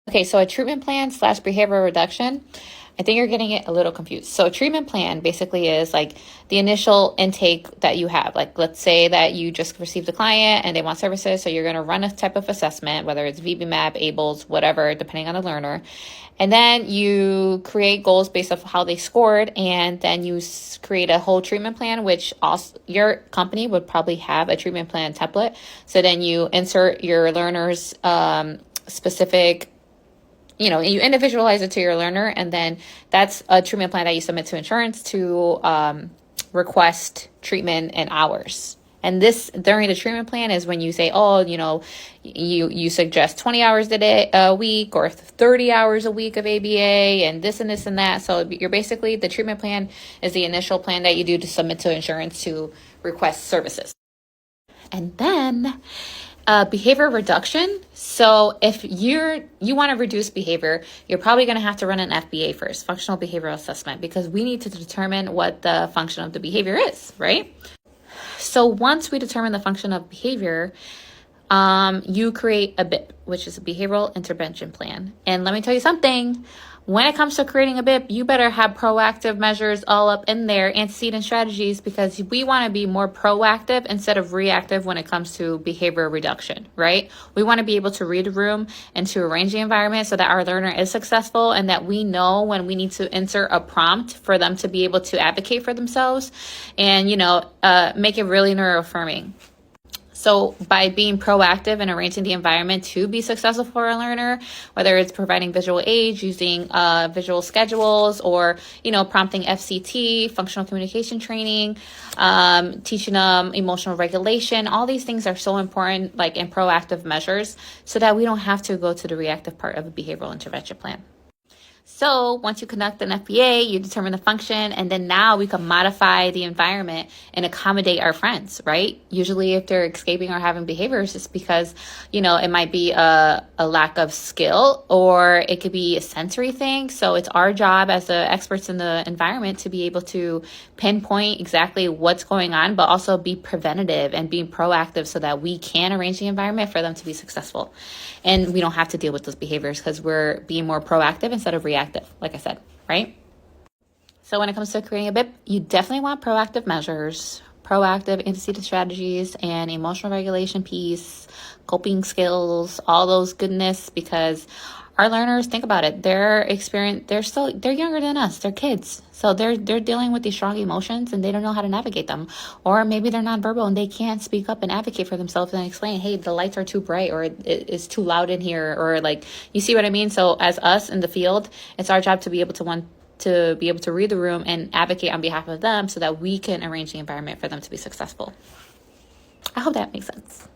Okay, so a treatment plan slash behavioral reduction, I think you're getting it a little confused. So a treatment plan basically is like the initial intake that you have. Like, let's say that you just received a client and they want services. So you're going to run a type of assessment, whether it's VB-MAP, ABLES, whatever, depending on the learner. And then you create goals based off how they scored. And then you create a whole treatment plan, which also your company would probably have a treatment plan template. So then you insert your learner's specific, you individualize it to your learner, and then that's a treatment plan that you submit to insurance to request treatment and hours. And this during the treatment plan is when you say, you suggest 20 hours a week or 30 hours a week of ABA and this and this and that. So you're basically, the treatment plan is the initial plan that you do to submit to insurance to request services. And then behavior reduction. So if you want to reduce behavior, you're probably going to have to run an FBA first, functional behavioral assessment, because we need to determine what the function of the behavior is, right? So once we determine the function of behavior, you create a BIP, which is a behavioral intervention plan. And let me tell you something. When it comes to creating a BIP, you better have proactive measures all up in there, antecedent strategies, because we want to be more proactive instead of reactive when it comes to behavior reduction, right? We want to be able to read the room and to arrange the environment so that our learner is successful and that we know when we need to insert a prompt for them to be able to advocate for themselves and, make it really neuroaffirming. So by being proactive and arranging the environment to be successful for a learner, whether it's providing visual aids, using visual schedules, or, prompting FCT, functional communication training, teaching them emotional regulation, all these things are so important, like in proactive measures, so that we don't have to go to the reactive part of a behavioral intervention plan. So once you conduct an FBA, you determine the function, and then now we can modify the environment and accommodate our friends, right? Usually if they're escaping or having behaviors, it's because, it might be a lack of skill, or it could be a sensory thing. So it's our job as the experts in the environment to be able to pinpoint exactly what's going on, but also be preventative and being proactive so that we can arrange the environment for them to be successful. And we don't have to deal with those behaviors because we're being more proactive instead of reactive, like I said, right? So when it comes to creating a BIP, you definitely want proactive measures, proactive antecedent strategies, and emotional regulation piece, coping skills, all those goodness, because our learners, think about it, they're younger than us, they're kids. So they're dealing with these strong emotions and they don't know how to navigate them. Or maybe they're nonverbal and they can't speak up and advocate for themselves and explain, hey, the lights are too bright, or it's too loud in here, or like, you see what I mean? So as us in the field, it's our job to be able to read the room and advocate on behalf of them so that we can arrange the environment for them to be successful. I hope that makes sense.